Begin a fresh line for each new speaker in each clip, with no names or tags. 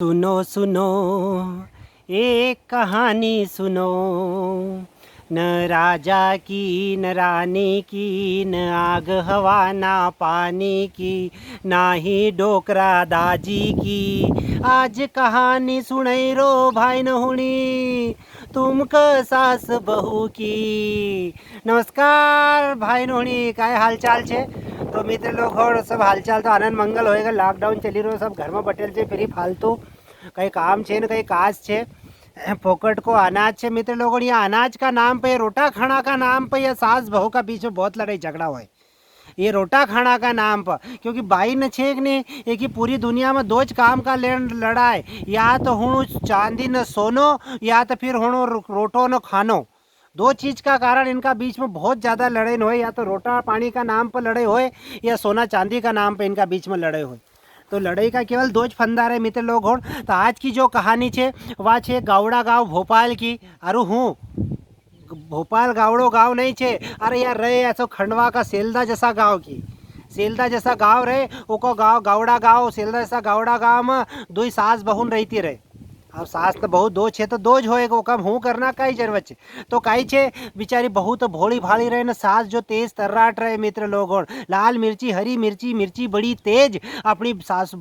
सुनो सुनो एक कहानी सुनो, न राजा की न रानी की, न आग हवा ना पानी की, ना ही डोकरा दाजी की। आज कहानी सुनाई रो भाई नहुणी, तुम क सास बहू की। नमस्कार भाई नहुणी, काय हालचाल छे? तो मित्र लोग और सब हालचाल तो आनंद मंगल होएगा। लॉकडाउन चली रहो, सब घर में बटेल छे, फिर फालतू कई काम छे न कई काज छे, फोकट को अनाज छे। मित्र लोगों, ये अनाज का नाम पे, रोटा खाना का नाम पे, या सास बहू का बीच में बहुत लड़ाई झगड़ा हुआ है। ये रोटा खाना का नाम पर, क्योंकि बाई न छेक ने एक ही पूरी दुनिया में दो ज काम का लड़ाई, या तो हूँ चांदी न सोनो, या तो फिर हूँ रोटो न खानो। दो चीज का कारण इनका बीच में बहुत ज़्यादा लड़ाई हो, या तो रोटा पानी का नाम पर लड़ाई होए, या सोना चांदी का नाम पर इनका बीच में लड़ाई हो। तो लड़ाई का केवल दो ज फंदा है मित्र लोग। तो आज की जो कहानी छे वह छे गावड़ा गांव भोपाल की। अरे हूँ भोपाल गावड़ो गांव नहीं छे, अरे यार रहे ऐसा खंडवा का सेल्दा जैसा गांव की। सेल्दा जैसा गांव रहे, ओको गांव गावड़ा गांव, सेल्दा जैसा गावड़ा गांव में दो सास बहुन रहती रहे। अब सास तो बहुत दो छे, तो दो ज होएगा, वो कम हूँ करना कई जरूरत छे। तो कई छे बेचारी बहू तो भोली भाली रहे न, सास जो तेज तर्राट रहे मित्र लोगों। लाल मिर्ची हरी मिर्ची, मिर्ची बड़ी तेज। अपनी सास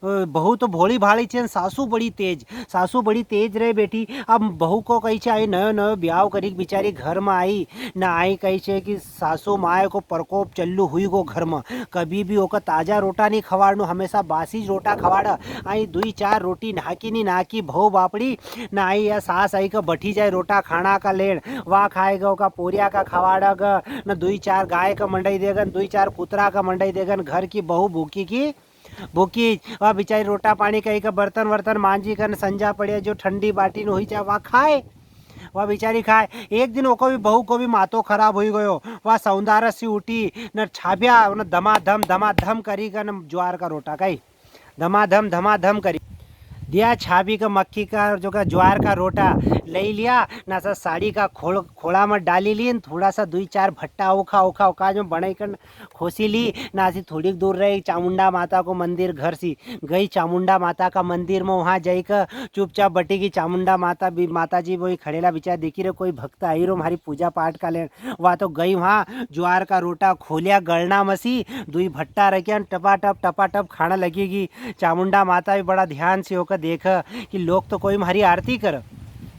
बहू तो भोली भाली छे, सासू बड़ी तेज। सासू बड़ी तेज रहे बेटी। अब बहू को कही छे आई नयो नयो ब्याह करी बेचारी घर में आई न, आई कही छे कि सासू माए को प्रकोप चल्लू हुई गो घर में। कभी भी ओका ताजा रोटा नहीं खवाड़ू, हमेशा बासी रोटा खवाड़। आई दुई चार रोटी नाकी नहीं नाकी भौ बापड़ी न, आई या सास आई का बठी जाए रोटा खाना का लेण, वाह खाएगा का पोरिया का खवाड़गा न, दुई चार गाय का मंडई देगन, दुई चार कुतरा का मंडई देगन। घर की बहू भूखी की भूखी, वह बेचारी रोटा पानी कही का बर्तन वर्तन मांझी कर संजा पड़े जो ठंडी बाटी हुई चाहे वह खाए, वह बेचारी खाए। एक दिन ओको भी बहू को भी मातो खराब हो गयो, वह सौंदारस सी उठी न, छाब्या न धमाधम करी कर न, ज्वार का रोटा कही धमाधम करी दिया। छाबी का मक्खी का जो का ज्वार का रोटा ले लिया ना, सा साड़ी का खोड़ा में डाली ली, थोड़ा सा दुई चार भट्टा ओखा जो बनाई कर खोसी ली ना। सी थोड़ी दूर रही चामुंडा माता को मंदिर, घर सी गई चामुंडा माता का मंदिर में, वहाँ जाकर चुपचाप बटी की चामुंडा माता जी वही खड़ेला बिचार देखी रहे, कोई भक्त आई रो हमारी पूजा पाठ का लेन। वह तो गई वहाँ ज्वार का रोटा खोलिया गलना मसी, दुई भट्टा रखिया, टपाटप खाना लगेगी। चामुंडा माता भी बड़ा ध्यान से होकर देख कि लोग तो कोई हमारी आरती कर,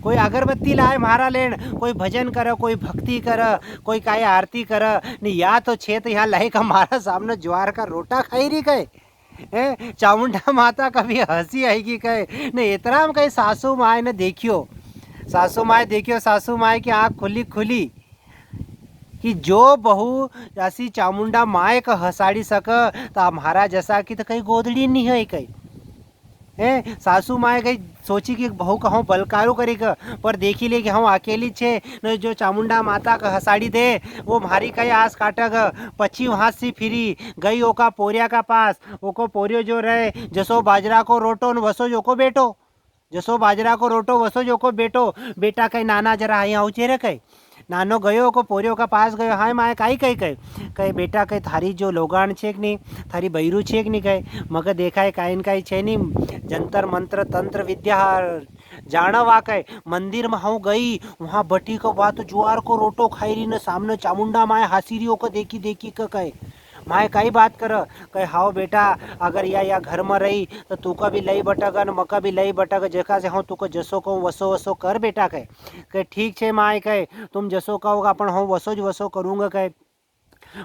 कोई अगरबत्ती लाए मारा लेन, कोई भजन कर, कोई भक्ति कर, कोई काय आरती कर नहीं, या तो छे तो यहाँ लाई का मारा सामने ज्वार का रोटा खाई रही कहे। चामुंडा माता कभी हंसी आएगी कहे नहीं, इतना हम कहीं सासू माए ने देखियो, सासू माए की आँख खुली खुली कि जो बहू ऐसी चामुंडा माए का हंसाड़ी सक, तो हमारा जैसा कि तो कहीं गोदड़ी नहीं है कहीं है। सासू माए कहीं सोची कि बहू का हम बलकारू करी का, पर देखी ले कि हम अकेली छे न, जो चामुंडा माता का हसाड़ी दे वो भारी कहीं आस काटग। पची वहाँ से फिरी गई ओका पोरिया का पास, ओको पोरियो जो रहे जसो बाजरा को रोटो न वसो जोको बेटो, जसो बाजरा को रोटो वसो जोको बेटो। बेटा कहीं नाना जरा यहाँ ऊँचे रे कहीं नानो गयो को पोरियो का पास गयो, हाय माए काई कही कहे बेटा कहे थारी जो लोगान छे कि नहीं, थारी बहिरू छे कि नहीं कहे, मगर देखा है काइन काई छे नहीं, जंतर मंत्र तंत्र विद्या जाना कहे। मंदिर में हूँ गई, वहाँ बटी को बात ज्वार को रोटो खाई रही न, सामने चामुंडा माए हासीरियों को देखी देखी कहे माए कई बात कर कहे हाओ बेटा, अगर या घर में रही तो तू का भी लई बटग न मका भी लई बटग, जैसा से हूँ तू को जसो कहूँ वसो वसो कर बेटा कहे ठीक छे माए कहे, तुम जसो कहोगे अपन हूँ वसो करूँगा कहे।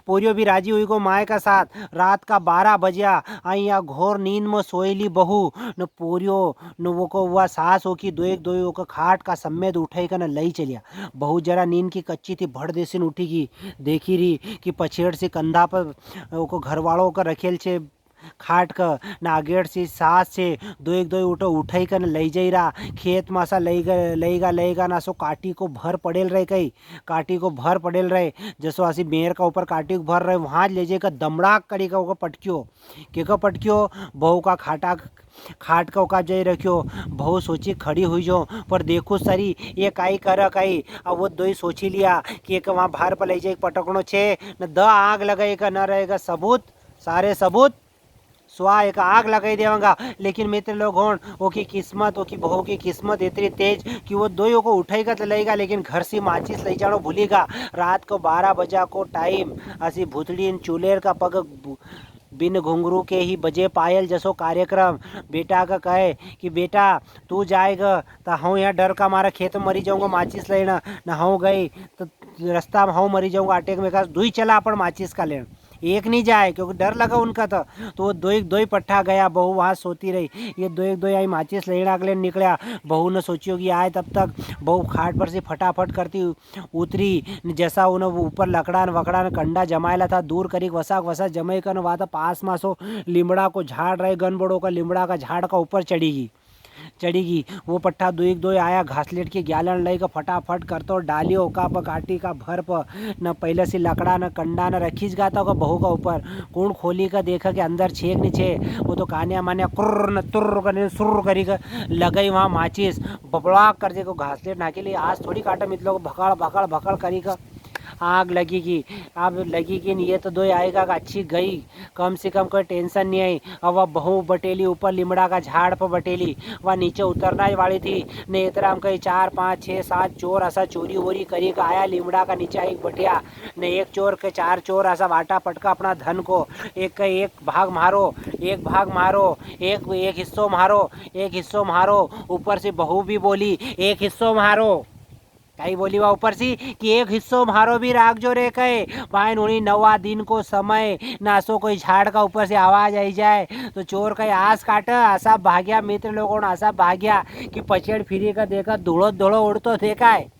पोरियो भी राजी हुई को माए का साथ। रात का 12 बजा आई घोर नींद में सोएली बहू न, पोरियो न वो को हुआ सास हो की दो का खाट का सम्मेद उठाई का न लई चलिया। बहू जरा नींद की कच्ची थी, भड़ देसिन उठी की देखी रही कि पछेड़ से कंधा पर वो को घर वालों का रखेल छे खाट का ना, आगेड़ से सास से दो उठो उठाई कर लई जाई रहा खेत में सा लईगा ना, सो काटी को भर पड़ेल रहे कई, काटी को भर पड़ेल रहे जसो आसी बेर का ऊपर काटी को भर रहे, वहाँ ले जाकर दमड़ाक करी का पटक्यो के पटक्यो बहू का खाट का ओका जय रखियो। बहू सोची खड़ी हुई जो, पर देखो सरी ये काई कर काई। अब वो दो ही सोची लिया कि एक वहाँ बाहर पर ले जाए पटकनो छे न, द आग लगाएगा न रहेगा सबूत, सारे सबूत स्वा एक आग लगाई देवांगा। लेकिन मित्र लोग होण ओकी किस्मत, ओकी बहू की किस्मत इतनी तेज कि वो दोयों को उठेगा तो लेगा, लेकिन घर से माचिस ले जानो भूलेगा। रात को 12 बजा को टाइम, असी भूतड़ी चूल्हेर का पग बिन घुंघरू के ही बजे पायल जसो कार्यक्रम। बेटा का कहे कि बेटा तू जाएगा तो हूँ यहाँ डर का मारा खेत में मरी जाऊंगा माचिस लेना, न हूँ गई तो रास्ता में हूँ मरी जाऊंगा अटेक में। कहा दुई चला अपन माचिस का लेना, एक नहीं जाए क्योंकि डर लगा उनका तो वो दो ही पट्ठा गया। बहू वहाँ सोती रही, ये दो आई माचिस लेना के लिए निकला। बहू ने सोचियो कि आए तब तक बहू खाट पर से फटाफट करती उतरी। जैसा उन्हें ऊपर लकड़ान वकड़ान कंडा जमायला था दूर करी वसा जमाई कर वहाँ तो पास में सो लीमड़ा को झाड़ रहे गनबड़ों का, लीमड़ा का झाड़ का ऊपर चढ़ीगी। वो पट्टा दो आया घासलेट के ग्यालन लई का फटाफट करतो डालियो का प काटी का भर प न पहले से लकड़ा न कंडा न रखीज गाता का बहू का ऊपर कौन खोली का देखा कि अंदर छेक नहीं छे। वो तो कान्या मान्या कुर्र न तुर्र करने सुर्र करी का लगई वहाँ माचिस बबड़ाक कर देखो घासलेट ना के लिए आज थोड़ी काटा मित्रों को भकड़ करी का आग लगेगी। अब लगेगी नहीं, ये तो दो आएगा अच्छी गई, कम से कम कोई टेंशन नहीं आई। अब वह बहू बटेली ऊपर लिमड़ा का झाड़ पर बटेली, वह नीचे उतरना वाली थी। ने इतना हम कहीं 4 5 6 7 चोर ऐसा चोरी वोरी करी का आया लिमड़ा का नीचे एक बटिया ने एक चोर के 4 चोर ऐसा वाटा पटका अपना धन को एक का एक भाग मारो, एक हिस्सों मारो। ऊपर से बहू भी बोली एक हिस्सों मारो, कई बोली वह ऊपर सी कि एक हिस्सों मारो भी राग जो रे कहे पाइन उन्हीं 9 दिन को समय नासो कोई झाड़ का ऊपर से आवाज आई जाए तो चोर कई आस काटा आसा भाग्या। मित्र लोगों ने आसा भाग्या कि पछेड़ फिरी का देखा धूड़ो उड़तो देखा है,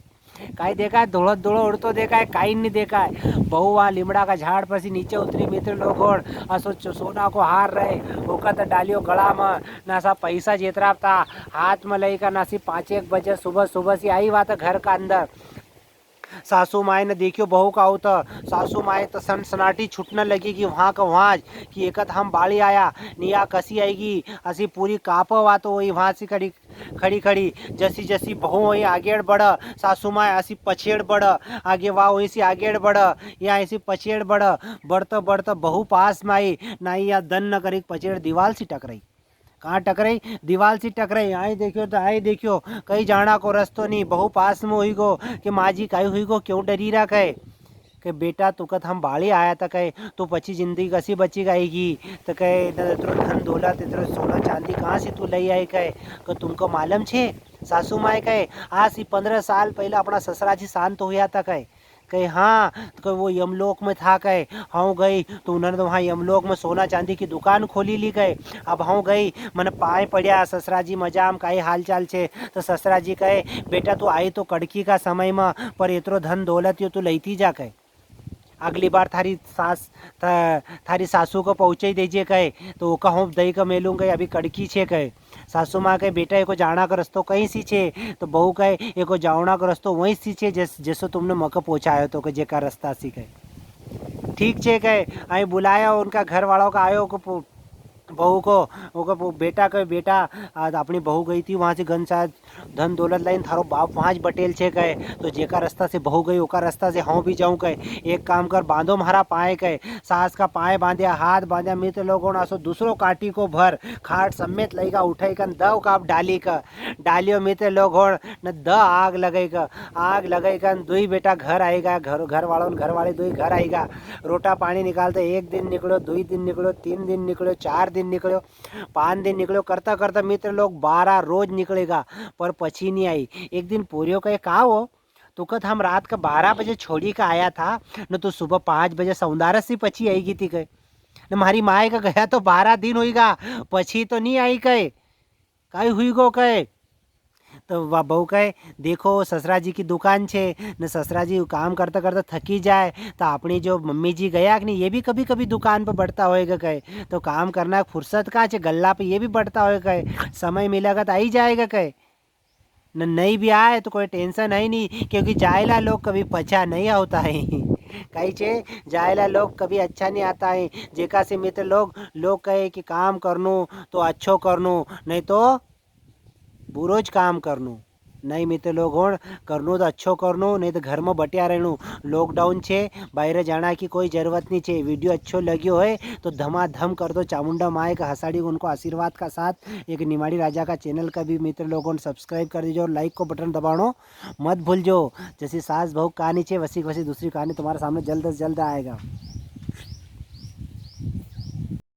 काई देखा है धूड़ो उड़तो देखा है, काई नहीं देखा है। बहू वहाँ लिमड़ा का झाड़ पर से नीचे उतरी। मित्र लोग असो सोना को हार रहे ओका तो डालियो गला में ना सा पैसा जेतरा था हाथ में लई का ना सी 5-1 बजे सुबह से आई बात घर का अंदर। सासू माए ने देखियो बहू का हो तो सासू माए तो सनसनाटी छुटने लगी कि वहाँ का वहाँ कि एकत हम बाड़ी आया निया कसी आएगी असी पूरी कापवा तो वही वहाँ से खड़ी जैसी बहू वही आगे बढ़ सासू माए ऐसी पछेड़ बढ़ आगे वाह वहीं से आगे बढ़ या ऐसी पछेड़ बढ़ता बहू पास में आई ना या दन न करी पछेड़ दीवार से टकराई। कहाँ टकराई? दीवार से टकराई। आई देखियो कहीं जाना को रस्तो नहीं। बहू पास में हुई गो कि माँ जी काई हुई गो क्यों डरी रहा कहे कि बेटा तुकत हम बाड़ी आया था कहे तो पची जिंदगी कसी बची गाएगी तो कहे इतरो धन दौलत इतरो सोना चांदी कहाँ से तू लई आई कहे कि तुमको मालूम छे। सासू माए कहे आज से 15 साल पहले अपना ससुरा जी शांत हुआ था कहे हाँ तो वो यमलोक में था कहे हाँ गई तो उन्होंने तो वहाँ यमलोक में सोना चांदी की दुकान खोली ली कहे। अब हाँ गई मन पाए पड़िया ससुरा जी मजाम काई हाल चाल छे तो ससुरा जी कहे बेटा तू आई तो कड़की का समय में पर इतरो धन दौलत यो तू लईती जा कहे अगली बार थारी सासू को पहुँचे ही दीजिए कहे तो वो कहूँ दही का मेलूँ कहे अभी कड़की छे कहे। सासू माँ कहे बेटा एको जाना का रस्तो कहीं सी छे तो बहू कहे एको जावना का रस्तो वहीं सी छे जैसो तुमने मौका पहुँचायो तो जेका रास्ता सी कहे ठीक छे कहे। आई बुलाया उनका घर वालों का आयो को बहू को वो बेटा कहे बेटा आज अपनी बहू गई थी वहाँ से गनसा धन दौलत लाइन थारो बाप वहाँ बटेल छे कहे तो जेका रास्ता से बहू गई ओका रास्ता से हाँ भी जाऊँ कहे एक काम कर बांधो मारा पाए कहे। सास का पाए बांध्या हाथ बांध्या। मित्र लोगों ने सो दूसरो काटी को भर खाट समेत लईगा उठाई कर दव का डाली का डालियो। मित्र लोग न द आग लगई कर दुई बेटा घर आएगा घर वाले दुई घर आएगा। रोटा पानी निकालते 1 दिन निकलो 2 दिन निकलो 3 दिन निकलो 4 दिन निकलो 5 दिन निकलो करता मित्र लोग 12 रोज निकलेगा पर पची नहीं आई। एक दिन पूरियों का कहा हो तो कत हम रात का 12 बजे छोड़ी का आया था न तो सुबह 5 बजे सौंदारस से पची आएगी थी कहे न हमारी माए का गया तो 12 दिन होगा पची तो नहीं आई कहे काई हुई गो कहे तो वह बहू कहे देखो ससुरा जी की दुकान छे न ससुरा जी काम करता थकी जाए तो अपनी जो मम्मी जी गया कि नहीं ये भी कभी दुकान पर बढ़ता होएगा कहे तो काम करना फुर्सत का छे गल्ला पे ये भी बढ़ता होएगा कहे समय मिलेगा तो आई जाएगा कहे न नहीं भी आए तो कोई टेंशन है नहीं क्योंकि जायला लोग कभी पचा नहीं होता है कहीं छे जायला लोग कभी अच्छा नहीं आता है। जेका से मित्र लोग कहे कि काम करनू तो अच्छो करनू नहीं तो बुरोज काम करनू नहीं मित्र लोगों करनो तो अच्छो करनो, नहीं तो घर में बटिया रहनो। लॉकडाउन छे, बाहर जाना की कोई जरूरत नहीं छे। वीडियो अच्छो लग्यो है तो धमाधम कर दो। चामुंडा माए का हसाड़ी उनको आशीर्वाद का साथ एक निमाड़ी राजा का चैनल का भी मित्र लोगों ने सब्सक्राइब कर दीजिए और लाइक को बटन दबानो मत भूल जो। जैसी सास बहू कहानी छे वैसी वैसी दूसरी कहानी तुम्हारे सामने जल्द से जल्द आएगा।